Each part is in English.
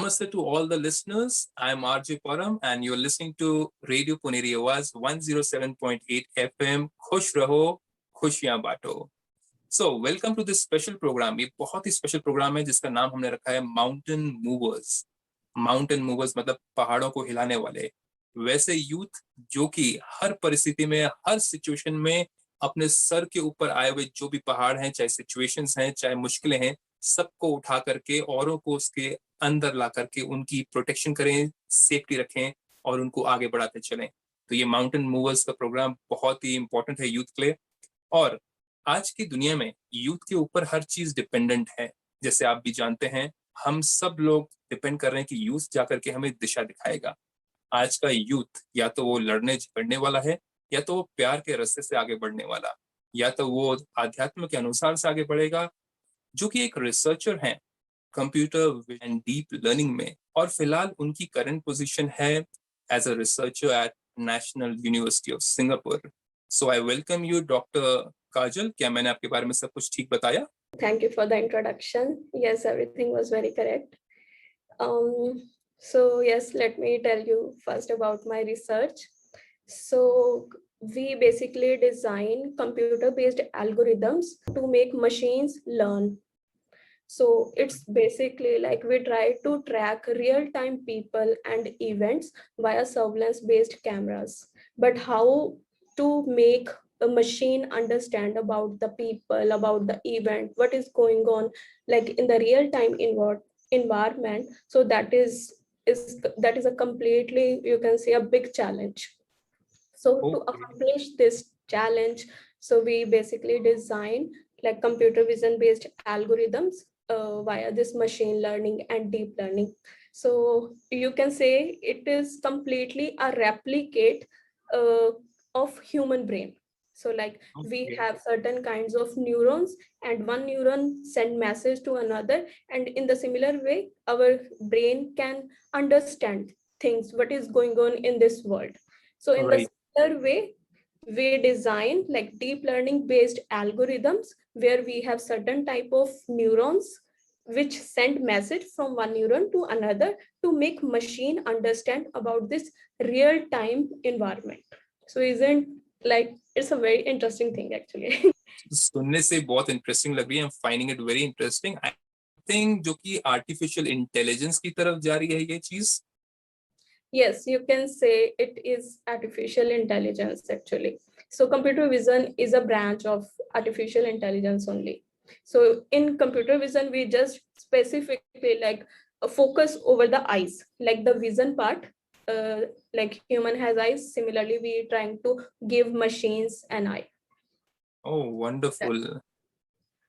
Namaste to all the listeners. I'm RJ Param and you're listening to Radio Puneri Awaz 107.8 FM. खुश रहो, खुशियां बांटो. So, welcome to this special program. ये बहुत ही special programme है जिसका नाम हमने रखा है माउंटेन मूवर्स. माउंटेन मूवर्स मतलब पहाड़ों को हिलाने वाले. वैसे यूथ जो कि हर परिस्थिति में, हर सिचुएशन में अपने सर के ऊपर आए हुए जो भी पहाड़ हैं, चाहे सिचुएशंस हैं, चाहे मुश्किलें हैं, सबको उठा करके औरों को उसके अंदर ला करके उनकी प्रोटेक्शन करें, सेफ्टी रखें और उनको आगे बढ़ाते चलें. तो ये माउंटेन मूवर्स का प्रोग्राम बहुत ही इंपॉर्टेंट है यूथ के लिए. और आज की दुनिया में यूथ के ऊपर हर चीज डिपेंडेंट है. जैसे आप भी जानते हैं, हम सब लोग डिपेंड कर रहे हैं कि यूथ जाकर के हमें दिशा दिखाएगा. आज का यूथ या तो वो लड़ने झगड़ने वाला है, या तो वो प्यार के रास्ते से आगे बढ़ने वाला, या तो वो आध्यात्म के अनुसार से आगे बढ़ेगा. जो कि एक रिसर्चर हैं कंप्यूटर एंड डीप लर्निंग में, और फिलहाल उनकी करंट पोजीशन है as a researcher at National University of Singapore. So I welcome you doctor Kajal. क्या मैंने आपके बारे में सब कुछ ठीक बताया? Thank you for the introduction. Yes, everything was very correct. So yes, let me tell you first about my research. So we basically design computer-based algorithms to make machines learn. So it's basically like we try to track real-time people and events via surveillance-based cameras. But how to make a machine understand about the people, about the event, what is going on, like in the real-time environment? So that is a completely, you can say, a big challenge. So to accomplish this challenge, so we basically design like computer vision based algorithms via this machine learning and deep learning. So you can say it is completely a replicate of human brain. So like we have certain kinds of neurons, and one neuron send message to another, and in the similar way our brain can understand things, what is going on in this world. So in the similar way, we design like deep learning based algorithms where we have certain type of neurons which send message from one neuron to another to make machine understand about this real time environment. So isn't like it's a very interesting thing actually. सुनने से बहुत interesting लग रही है. Finding it very interesting. I think जो कि artificial intelligence की तरफ जा रही है ये चीज. Yes, you can say it is artificial intelligence actually. So computer vision is a branch of artificial intelligence only. So in computer vision, we just specifically like focus over the eyes, like the vision part. Like human has eyes, similarly we trying to give machines an eye. Oh, wonderful.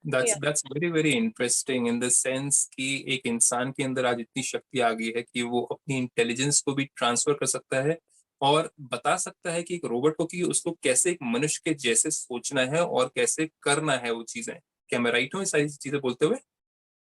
That's very very interesting in the sense कि एक इंसान के अंदर आज इतनी शक्ति आ गई है कि वो अपनी इंटेलिजेंस को भी ट्रांसफर कर सकता है और बता सकता है कि एक रोबोट को कि उसको कैसे एक मनुष्य के जैसे सोचना है और कैसे करना है वो चीजें. क्या मैं राइट हूँ ये सारी चीजें बोलते हुए?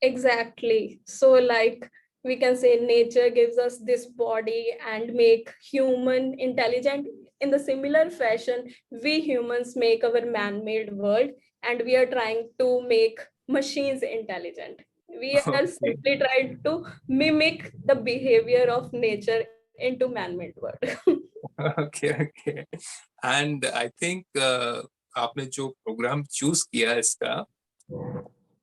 Exactly. So like we can say nature gives us this body and make human intelligent. In the similar fashion, we humans make our man-made world, and we are trying to make machines intelligent. We are simply trying to mimic the behavior of nature into man-made world. Okay. And I think आपने जो programme choose किया इसका,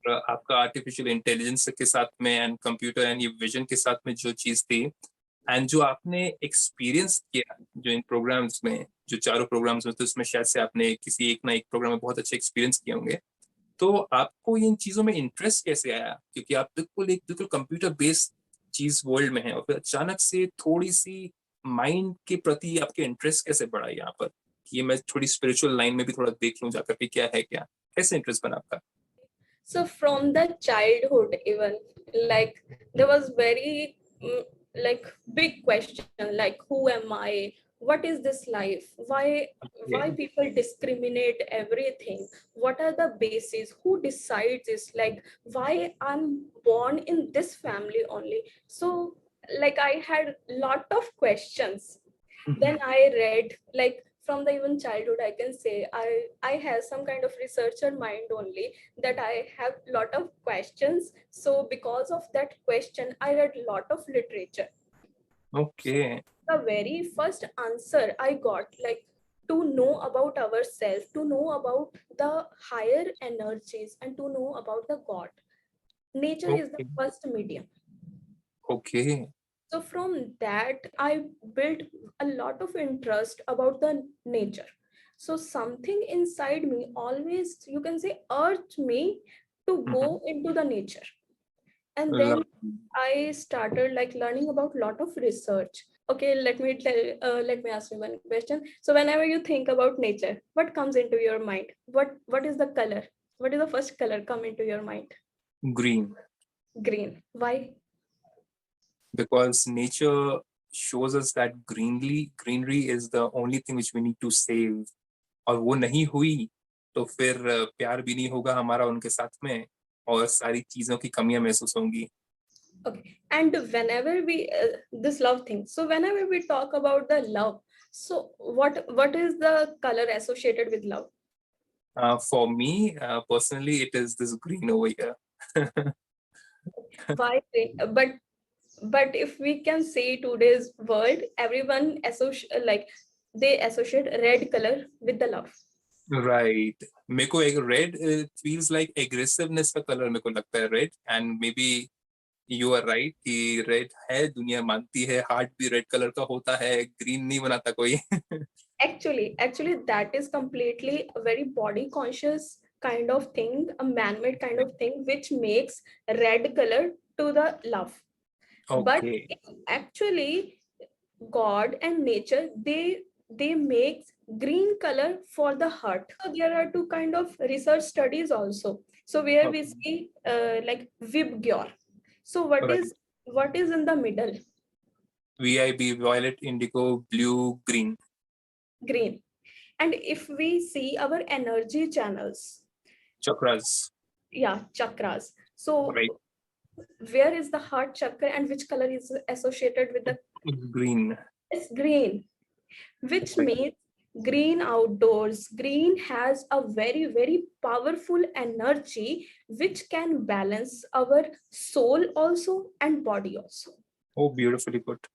आपका artificial intelligence के साथ में and computer and ये vision के साथ में जो चीज थी, एंड जो आपने एक्सपीरियंस किया जो इन प्रोग्राम्स में, जो चारों प्रोग्राम्स में, तो उसमें शायद से आपने किसी एक ना एक प्रोग्राम में बहुत अच्छे एक्सपीरियंस किए होंगे. तो आपको इन चीजों में इंटरेस्ट कैसे आया? क्योंकि आप बिल्कुल कंप्यूटर बेस्ड चीज वर्ल्ड में है, और फिर अचानक से थोड़ी सी माइंड के प्रति आपके इंटरेस्ट कैसे बढ़ा यहाँ पर कि ये मैं थोड़ी स्पिरिचुअल लाइन में भी थोड़ा देख लूं जाकर के क्या है, क्या कैसे इंटरेस्ट बना आपका? So from the childhood even, like there was very like big question like who am I, what is this life, why people discriminate everything, what are the bases, who decides this, like why I'm born in this family only. So like I had lot of questions. Then I read like from the even childhood, I can say I have some kind of researcher mind only, that I have lot of questions. So because of that question, I read lot of literature. Okay. The very first answer I got, like, to know about ourselves, to know about the higher energies, and to know about the God. Nature is the Okay. first medium. Okay. So from that, I built a lot of interest about the nature. So something inside me always, you can say, urged me to Mhm. go into the nature. And then Lovely. I started like learning about lot of research. Okay, let me ask you one question. So whenever you think about nature, what comes into your mind? What is the color? What is the first color come into your mind? Green. Green. Why? Because nature shows us that greenery is the only thing which we need to save. और वो नहीं हुई तो फिर प्यार भी नहीं होगा हमारा उनके साथ में, और सारी चीजों की कमियां महसूस होंगी. Okay. And whenever we this love thing. So whenever we talk about the love, so what is the color associated with love? For me, personally, it is this green over here. Why green? But if we can say today's world, everyone associate, like, they associate red color with the love. Right. मेरे को एक red feels like aggressiveness का color मेरे को लगता है red, and maybe you are right कि red है, दुनिया मानती है, heart भी red color का होता है, green नहीं बनाता कोई. Actually, that is completely a very body conscious kind of thing, a man-made kind of thing, which makes red color to the love. But Okay. actually, God and nature, they make green color for the heart. So there are two kind of research studies also. So where we Okay. see like Vibgyor. So Right. what is in the middle? VIB, violet, indigo, blue, green. Green. And if we see our energy channels, Chakras. yeah, chakras. So Right. where is the heart chakra and which color is associated with the Green. it's green, which Right. means green outdoors. Green has a very, very powerful energy which can balance our soul also and body also. Oh, beautifully put.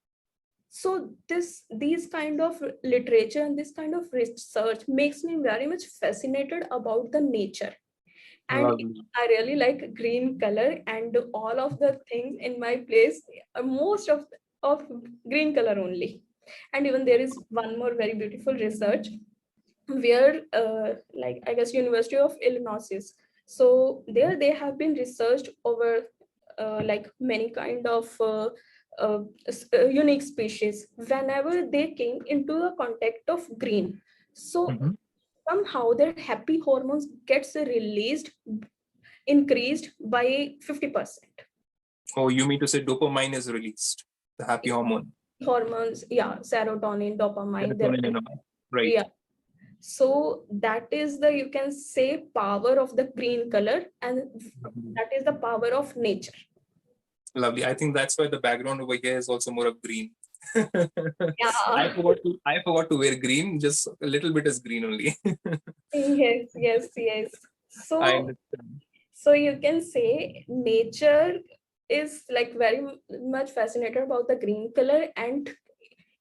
So these kind of literature and this kind of research makes me very much fascinated about the nature. And Lovely. I really like green color, and all of the things in my place are most of green color only. And even there is one more very beautiful research where like, I guess, University of Illinois. So there they have been researched over like many kind of unique species. Whenever they came into the contact of green, so Mhm. somehow their happy hormones gets released, increased by 50%. Oh, you mean to say dopamine is released, the happy hormone. Hormones, yeah, serotonin, dopamine, there Serotonin are, and all. Right. yeah. So that is the, you can say, power of the green color, and Lovely. that is the power of nature. Lovely. I think that's why the background over here is also more of green. Yeah. I forgot to wear green. Just a little bit is green only. Yes. I So understand. you can say nature is like very much fascinated about the green color, and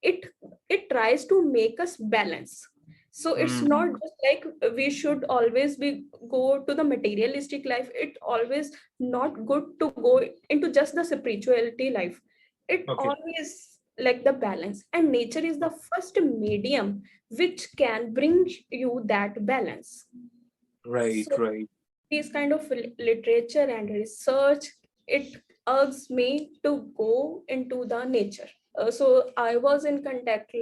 it it tries to make us balance. So it's not Mm. just like we should always be go to the materialistic life. It always not good to go into just the spirituality life. It Okay. always like the balance, and nature is the first medium which can bring you that balance. Right. So Right. these kind of literature and research, it urges me to go into the nature. So I was in contact,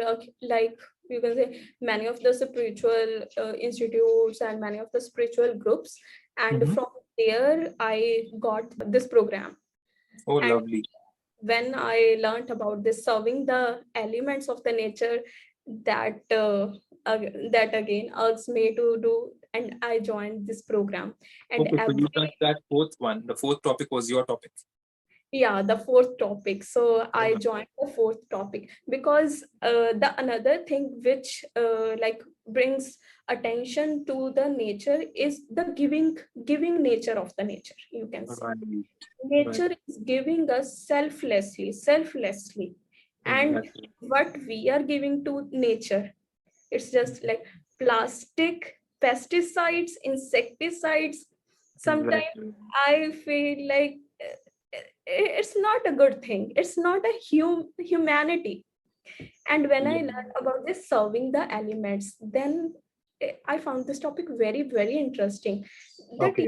like, you can say, many of the spiritual institutes and many of the spiritual groups, and Mhm. from there I got this program. Oh, And lovely. when I learned about this serving the elements of the nature, that that again urged me to do, and I joined this program. And Okay. So you every, touched that fourth one. The fourth topic was your topic. Yeah, the fourth topic. So I Mhm. joined the fourth topic because the another thing which like brings attention to the nature is the giving nature of the nature, you can say. Right, right, Nature is giving us selflessly, and exactly, what we are giving to nature, it's just like plastic, pesticides, insecticides. Sometimes exactly. I feel like it's not a good thing. It's not a humanity. And when I Yeah. learned about this serving the elements, then I found this topic very interesting. That Okay.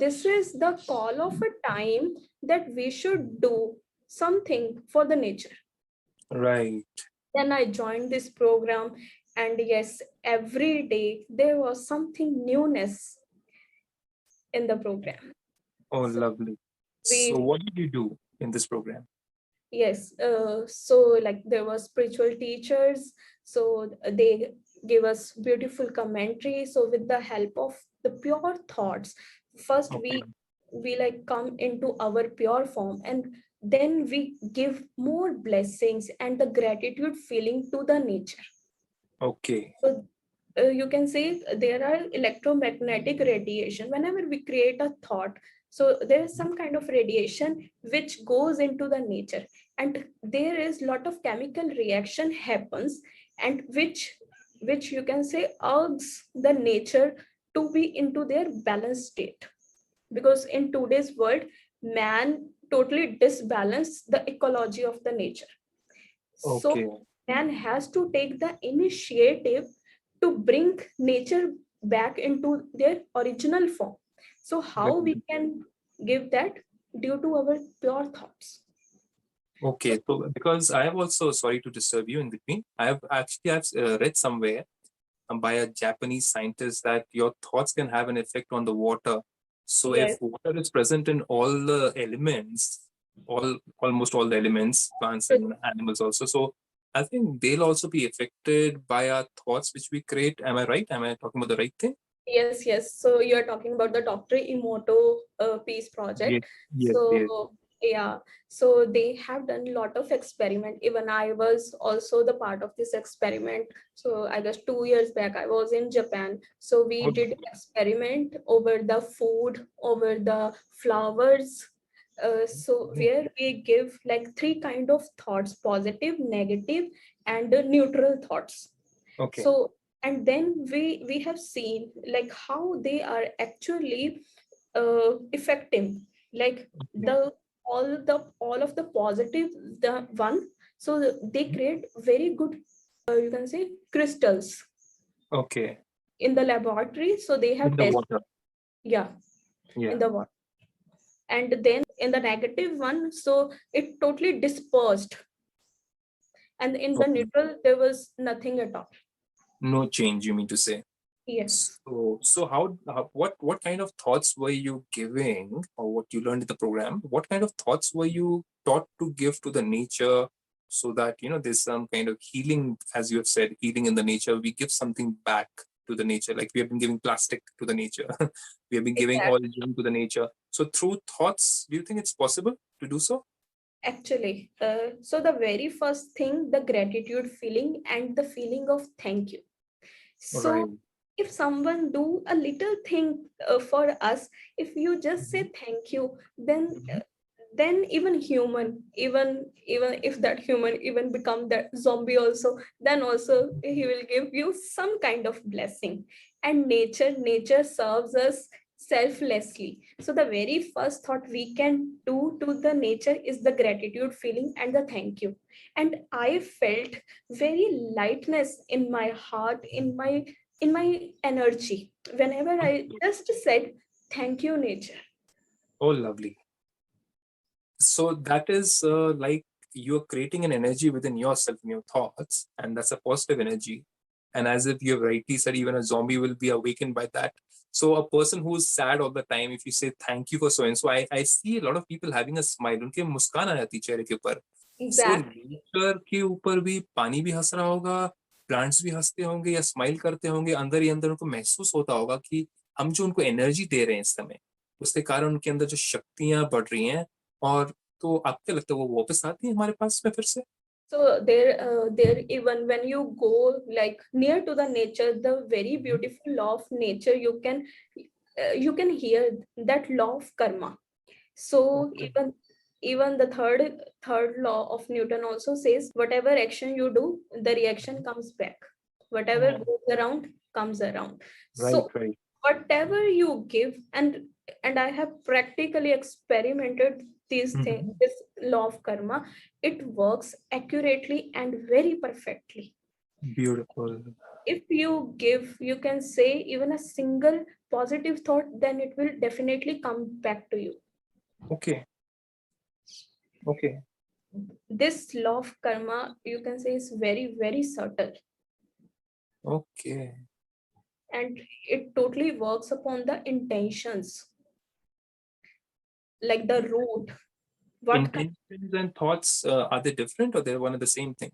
this is the call of a time that we should do something for the nature. Right. Then I joined this program, and yes, every day there was something newness in the program. Oh, So lovely. So, we what did you do in this program? yes, so like there were spiritual teachers, so they give us beautiful commentary. So with the help of the pure thoughts, first Okay. we like come into our pure form, and then we give more blessings and the gratitude feeling to the nature. Okay. So you can say there are electromagnetic radiation whenever we create a thought. So there is some kind of radiation which goes into the nature, and there is lot of chemical reaction happens, and which you can say urges the nature to be into their balanced state, because in today's world man totally disbalanced the ecology of the nature. So Okay. man has to take the initiative to bring nature back into their original form. So how we Very can give that due to our pure thoughts. So okay. So, because I have also, sorry to disturb you in between, I've read somewhere by a Japanese scientist that your thoughts can have an effect on the water. So, if yes, water is present in all the elements, almost all the elements, plants and animals also. So, I think they'll also be affected by our thoughts which we create. Am I right? Am I talking about the right thing? yes. So you are talking about the Dr. Emoto peace project. Yes, yes, yes. So yeah, so they have done a lot of experiment. Even I was also the part of this experiment. So I guess 2 years back I was in Japan. So we Oh, did experiment over the food, over the flowers. So where we give like three kind of thoughts: positive, negative, and neutral thoughts. okay. So and then we have seen like how they are actually effective, like Okay. the all of the positive, the one, so they create very good you can say crystals Okay. in the laboratory. So they In have the tested, water. yeah, in Yeah. the water. And then in the negative one, so it totally dispersed, and in the Okay. neutral there was nothing at all. No change, you mean to say? Yes. So what kind of thoughts were you giving, or what you learned in the program? What kind of thoughts were you taught to give to the nature, so that there's some kind of healing, as you have said, healing in the nature. We give something back to the nature, like we have been giving plastic to the nature. We have been giving oil to the nature. So through thoughts, do you think it's possible to do so? Actually, so the very first thing, the gratitude feeling and the feeling of thank you. Right. So, if someone do a little thing for us, if you just Mhm. say thank you, then Mhm. then even human, even if that human even become that zombie also, then also he will give you some kind of blessing. And nature serves us selflessly. So the very first thought we can do to the nature is the gratitude feeling and the thank you. And I felt very lightness in my heart, in my energy whenever I just said thank you nature. Oh, lovely. So that is like you're creating an energy within yourself in your thoughts, and that's a positive energy. And as if you have rightly said, even a zombie will be awakened by that. So a person who's sad all the time, if you say thank you for so and so, I see a lot of people having a smile. उनके मुस्कान आ जाती है चेहरे के ऊपर. So Exactly. Nature के ऊपर भी पानी भी हंस रहा होगा, प्लांट्स भी हंसते होंगे या स्माइल करते होंगे, अंदर ही अंदर उनको महसूस होता होगा कि हम जो उनको एनर्जी दे रहे हैं इस समय, उसके कारण उनके अंदर जो शक्तियां बढ़ रही हैं, और तो आपको क्या लगता है वो वापस आती है हमारे पास में फिर से? So there even when you go like near to the nature, the very beautiful law of nature, you can hear that law of karma. So Okay. even the third law of Newton also says whatever action you do, the reaction comes back. Whatever Oh, goes around comes around. right, So right. whatever you give, and I have practically experimented these things, Mhm. this law of karma, it works accurately and very perfectly. Beautiful. If you give, you can say even a single positive thought, then it will definitely come back to you. Okay, okay, This law of karma, you can say, is very very subtle, okay. and it totally works upon the intentions, like the root, what kind. Intentions and thoughts, are they different or they're one and the same thing?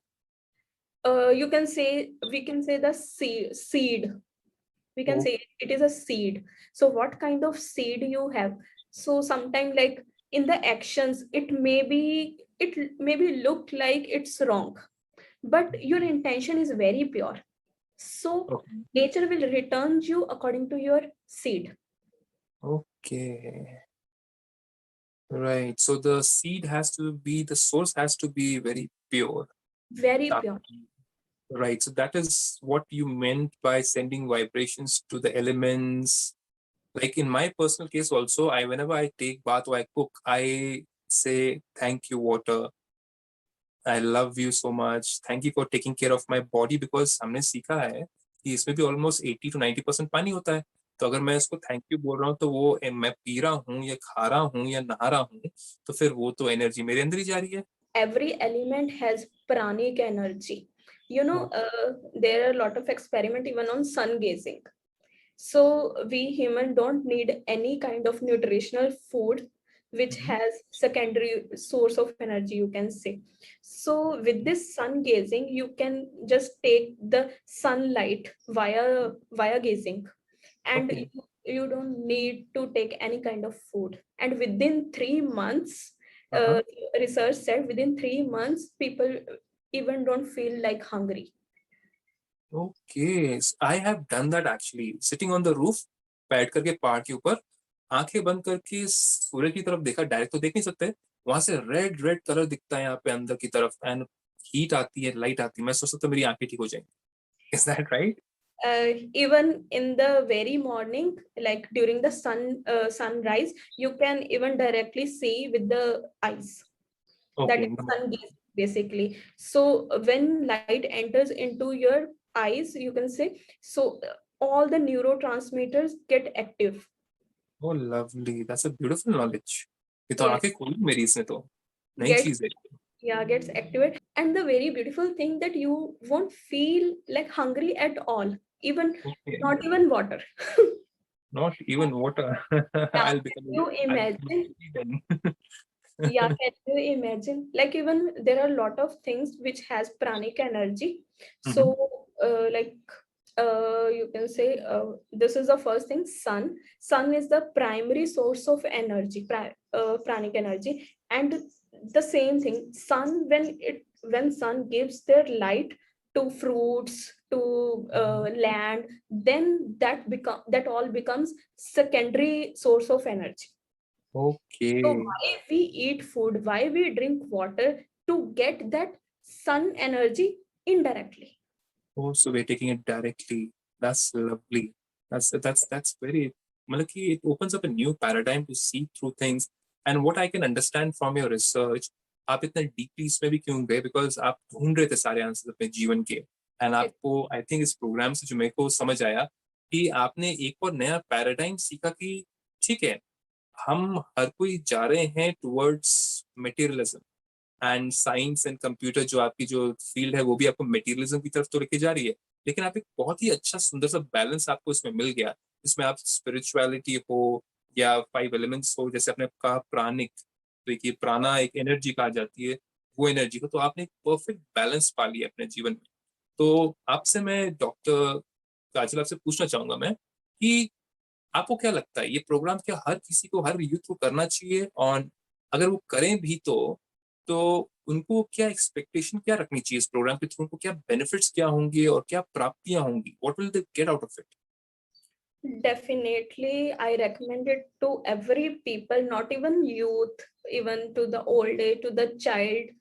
You can say, we can say the seed, we can Oh, say it is a seed. So what kind of seed you have? So sometimes like in the actions, it maybe look like it's wrong, but your intention is very pure. So okay. nature will return you according to your seed. Okay. Right. So the seed has to be, the source has to be very pure. Very That- pure. Right. So that is what you meant by sending vibrations to the elements. Like in my personal case also, I whenever I take bath or I cook, I say thank you water. I love you so much. Thank you for taking care of my body because हमने सीखा है कि इसमें भी almost 80 to 90% पानी होता है. तो अगर मैं इसको थैंक यू बोल रहा हूँ तो वो मैं पी रहा हूँ या खा रहा हूँ या नहा रहा हूँ, तो फिर वो तो एनर्जी मेरे अंदर ही जा रही है. Every element has pranic energy. You know, Oh, there are a lot of experiment even on sun gazing. So we human don't need any kind of nutritional food which mhm. has secondary source of energy, you can say. So with this sun gazing, you can just take the sunlight via gazing, and Okay. you don't need to take any kind of food. And within 3 months, Uh-huh. research said within 3 months, people even don't feel like hungry. Okay. So I have done that actually. Sitting on the roof, बैठ करके पहाड़ के ऊपर, आंखें बंद करके सूर्य की तरफ देखा. डायरेक्ट तो देख नहीं सकते. वहां से रेड रेड कलर दिखता है यहाँ पे अंदर की तरफ, एंड हीट आती है, लाइट आती है. मैं सोच सकता हूँ मेरी आंखें ठीक हो जाएंगी. Is that right? Even in the very morning, like during the sunrise, you can even directly see with the eyes. That Okay. is sun gaze basically. So when light enters into your eyes, you can say, so all the neurotransmitters get active. Oh, lovely. That's a beautiful knowledge. ये तो Yeah, आंखें खोली मेरी इसने तो. नई get चीज है. yeah, gets activated. And the very beautiful thing that you won't feel like hungry at all, even Okay. not even water. Not even water. Yeah, I'll can you become imagine? hungry then. Yeah, can you imagine? Like even there are a lot of things which has pranic energy. Mhm. So like you can say this is the first thing. Sun is the primary source of energy, pranic energy, and the same thing. When sun gives their light to fruits, to land, then that all becomes secondary source of energy. So Okay. why we eat food, why we drink water, to get that sun energy indirectly. Oh, so we're taking it directly. That's lovely. That's very, मतलब कि it opens up a new paradigm to see through things. And what I can understand from your research, आप इतना deeply इसमें भी क्यों गए? Because आप ढूंढ रहे थे सारे आंसर अपने जीवन के. And आपको, I think इस प्रोग्राम से जो मेरे को समझ आया कि आपने एक और नया पैराडाइम सीखा कि ठीक है, हम हर कोई जा रहे हैं towards materialism, and science and computer जो आपकी जो फील्ड है वो भी आपको मटेरियलिज्म की तरफ तो लेके जा रही है. लेकिन आप एक बहुत ही अच्छा सुंदर सा बैलेंस आपको इसमें मिल गया, जिसमें आप स्पिरिचुअलिटी हो या 5 एलिमेंट्स हो, जैसे आपने कहा प्राणिक, तो एक ये प्राणा एक एनर्जी कहा जाती है, वो एनर्जी को तो आपने एक परफेक्ट बैलेंस पा लिया अपने जीवन में. तो आपसे मैं डॉक्टर काजल आपसे पूछना चाहूंगा मैं कि आपको क्या लगता है ये प्रोग्राम क्या हर किसी को, हर यूथ को करना चाहिए? और अगर वो करें भी तो उनको क्या एक्सपेक्टेशन क्या रखनी चाहिए इस प्रोग्राम के थ्रू, उनको क्या बेनिफिट्स क्या होंगे और क्या प्राप्तियां होंगी, what will they get out of it? Definitely, I recommend it to every people, not even youth, even to the old age, to the child.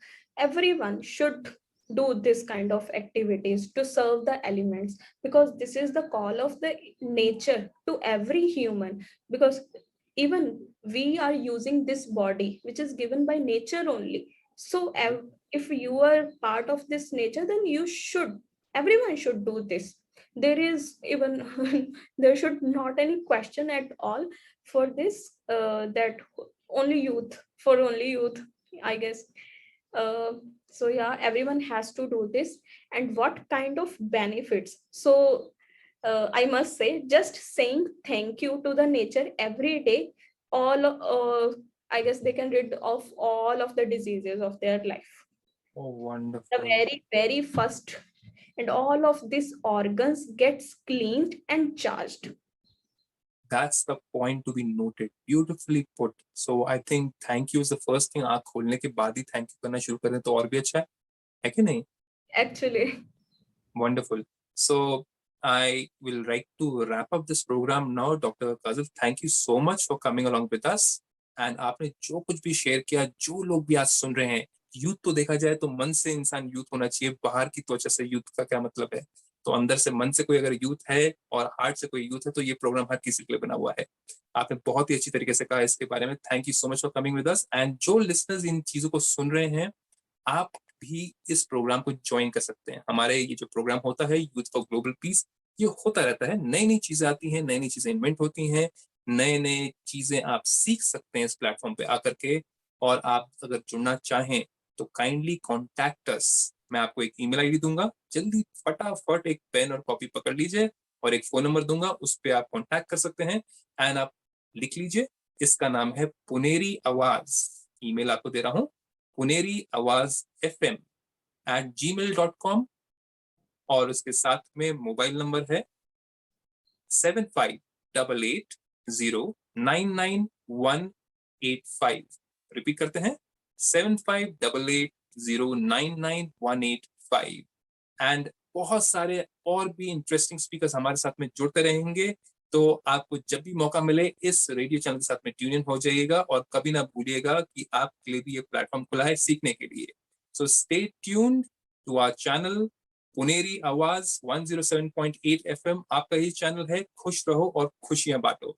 Everyone should do this kind of activities to serve the elements, because this is the call of the nature to every human. Because even we are using this body, which is given by nature only. So if you are part of this nature, then everyone should do this. There is even there should not any question at all for this, that only youth, I guess. uh, so yeah, everyone has to do this. And what kind of benefits? So I must say, just saying thank you to the nature every day, all I guess they can rid of all of the diseases of their life. Oh, The wonderful. very first, and all of these organs gets cleaned and charged. That's the point to be noted. Beautifully put. So I think thank you is the first thing. आँख खोलने के बाद ही thank you करना शुरू करें तो और भी अच्छा है कि नहीं? Actually, Wonderful. So I will like to wrap up this program now. Dr. Kazif, thank you so much for coming along with us. And आपने जो कुछ भी शेयर किया, जो लोग भी आज सुन रहे हैं, यूथ तो देखा जाए तो मन से इंसान यूथ होना चाहिए, बाहर की त्वचा से यूथ का क्या मतलब है? तो अंदर से मन से कोई अगर यूथ है और हार्ट से कोई यूथ है तो ये प्रोग्राम हर किसी के लिए बना हुआ है। आपने बहुत ही अच्छी तरीके से कहा इसके बारे में। Thank you so much for coming with us. And जो लिसनर्स इन चीजों को सुन रहे हैं, आप भी इस प्रोग्राम को ज्वाइन कर सकते हैं। हमारे ये जो प्रोग्राम होता है यूथ फॉर ग्लोबल पीस, ये होता रहता है। नई नई चीजें आती हैं, नई नई चीजें इन्वेंट होती हैं, नए नए चीजें आप सीख सकते हैं इस प्लेटफॉर्म पे आकर के। और आप अगर जुड़ना चाहें तो काइंडली कॉन्टैक्ट अस। मैं आपको एक ईमेल आईडी दूंगा, जल्दी फटाफट एक पेन और कॉपी पकड़ लीजिए, और एक फोन नंबर दूंगा, उस पर आप कॉन्टैक्ट कर सकते हैं। एंड आप लिख लीजिए, इसका नाम है पुनेरी आवाज। ईमेल आपको दे रहा हूं, puneriawazfm@gmail.com, और उसके साथ में मोबाइल नंबर है 7588099185। रिपीट करते हैं, 7588099185। एंड बहुत सारे और भी इंटरेस्टिंग स्पीकर्स हमारे साथ में जुड़ते रहेंगे। तो आपको जब भी मौका मिले इस रेडियो चैनल के साथ में ट्यून इन हो जाइएगा, और कभी ना भूलिएगा कि आपके लिए भी ये प्लेटफॉर्म खुला है सीखने के लिए। So stay tuned to our channel Puneri Awaaz 107.8 FM। आपका ही चैनल है। खुश रहो और खुशियां बांटो।